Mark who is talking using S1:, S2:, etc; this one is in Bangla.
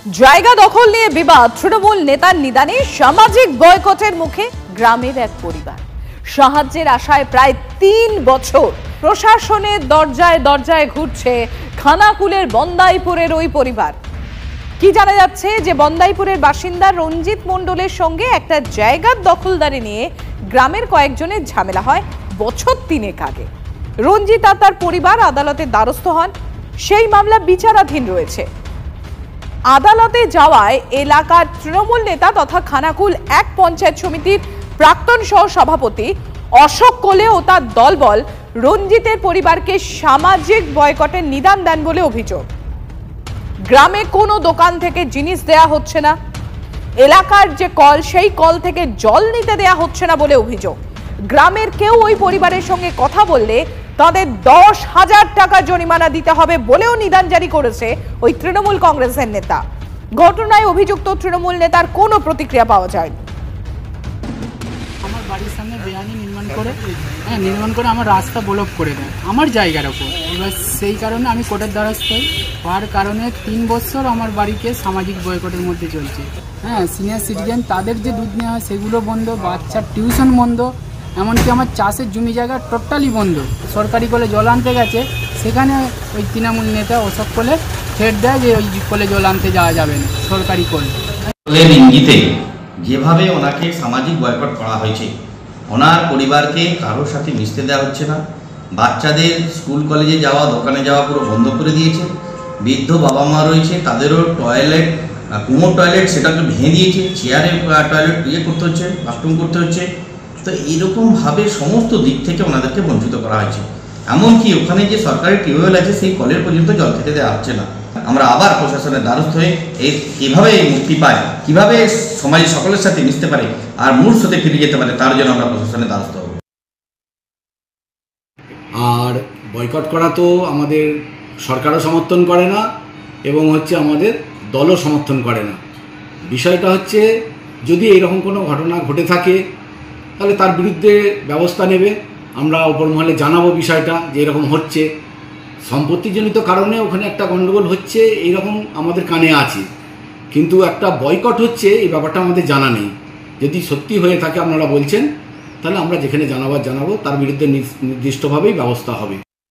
S1: জায়গা দখল নিয়ে বিবাদ, তৃণমূল নেতার নিদানে সামাজিক বয়কটের মুখে গ্রামের এক পরিবার। সাহায্যের আশায় প্রায় ৩ বছর প্রশাসনের দরজায় দরজায় ঘুরছে খানাকুলের বন্দাইপুরের ওই পরিবার। কি জানা যাচ্ছে যে বন্দাইপুরের বাসিন্দা রঞ্জিত মণ্ডলের সঙ্গে একটা জায়গার দখলদারি নিয়ে গ্রামের কয়েকজনের ঝামেলা হয় বছর ৩ আগে। রঞ্জিত আর তার পরিবার আদালতের দ্বারস্থ হন, সেই মামলা বিচারাধীন রয়েছে। আদালতে যাওয়ায় এলাকার তৃণমূল নেতা তথা খানাকুল এক পঞ্চায়েত সমিতির প্রাক্তন সহ সভাপতি অশোক কোলে ও তার দলবল রঞ্জিতের পরিবারকে সামাজিক বয়কটের নিদান দেন বলে অভিযোগ। গ্রামে কোনো দোকান থেকে জিনিস দেয়া হচ্ছে না, এলাকার যে কল সেই কল থেকে জল নিতে দেয়া হচ্ছে না বলে অভিযোগ। গ্রামের কেউ ওই পরিবারের সঙ্গে কথা বললে তাদের 10,000 টাকা জরিমানা দিতে হবে বলেও নিদান জারি করেছে ওই তৃণমূল কংগ্রেসের নেতা। ঘটনায় অভিযুক্ত তৃণমূল নেতার কোনো প্রতিক্রিয়া পাওয়া যায়নি।
S2: আমার বাড়ির সামনে বেআইনি নির্মাণ করে আমার রাস্তা ব্লক করে দেয় আমার জায়গার ওপর। এবার সেই কারণে আমি কোর্টের দ্বারস্থ হওয়ার কারণে 3 বছর আমার বাড়িকে সামাজিক বয়কটের মধ্যে চলছে। সিনিয়র সিটিজেন তাদের যে দুধ নেওয়া হয় সেগুলো বন্ধ, বাচ্চার টিউশন বন্ধ, এমনকি আমার চাষের জমি জায়গা টোটালি বন্ধ। সরকারি কলে জল আনতে গেছে, সেখানে ওই তৃণমূল নেতা অশোক কোলে থ্রেট দেয় যে ওই কলে জল আনতে যাওয়া যাবে না, সরকারি কলের
S3: ইঙ্গিতে যেভাবে ওনাকে সামাজিক বয়কট করা হয়েছে, ওনার পরিবারকে কারোর সাথে মিশতে দেওয়া হচ্ছে না, বাচ্চাদের স্কুল কলেজে যাওয়া, দোকানে যাওয়া পুরো বন্ধ করে দিয়েছে। বৃদ্ধ বাবা মা রয়েছে, তাদেরও টয়লেট, কুমোর টয়লেট সেটাকে ভেঙে দিয়েছে, চেয়ারে টয়লেট করতে হচ্ছে, বাথরুম করতে হচ্ছে। তো এইরকমভাবে সমস্ত দিক থেকে ওনাদেরকে বঞ্চিত করা হয়েছে। এমনকি ওখানে যে সরকারি টিউবওয়েল আছে সেই কলের পর্যন্ত জল খেতে দেওয়া হচ্ছে না। আমরা আবার প্রশাসনের দ্বারস্থ হয়ে কীভাবে মুক্তি পায়, কীভাবে সমাজের সকলের সাথে মিশতে পারে আর মূল স্রোতে ফিরে যেতে পারে, তার জন্য আমরা প্রশাসনের দ্বারস্থ হব।
S4: আর বয়কট করা তো আমাদের সরকারও সমর্থন করে না এবং আমাদের দলও সমর্থন করে না। বিষয়টা হচ্ছে যদি এইরকম কোনো ঘটনা ঘটে থাকে তাহলে তার বিরুদ্ধে ব্যবস্থা নেবে। আমরা ওপর মহলে জানাবো বিষয়টা যে এরকম হচ্ছে, সম্পত্তিজনিত কারণে ওখানে একটা গণ্ডগোল হচ্ছে এইরকম আমাদের কানে আছে, কিন্তু একটা বয়কট হচ্ছে এই ব্যাপারটা আমাদের জানা নেই। যদি সত্যি হয়ে থাকে আপনারা বলছেন, তাহলে আমরা যেখানে জানাবো তার বিরুদ্ধে নির্দিষ্টভাবেই ব্যবস্থা হবে।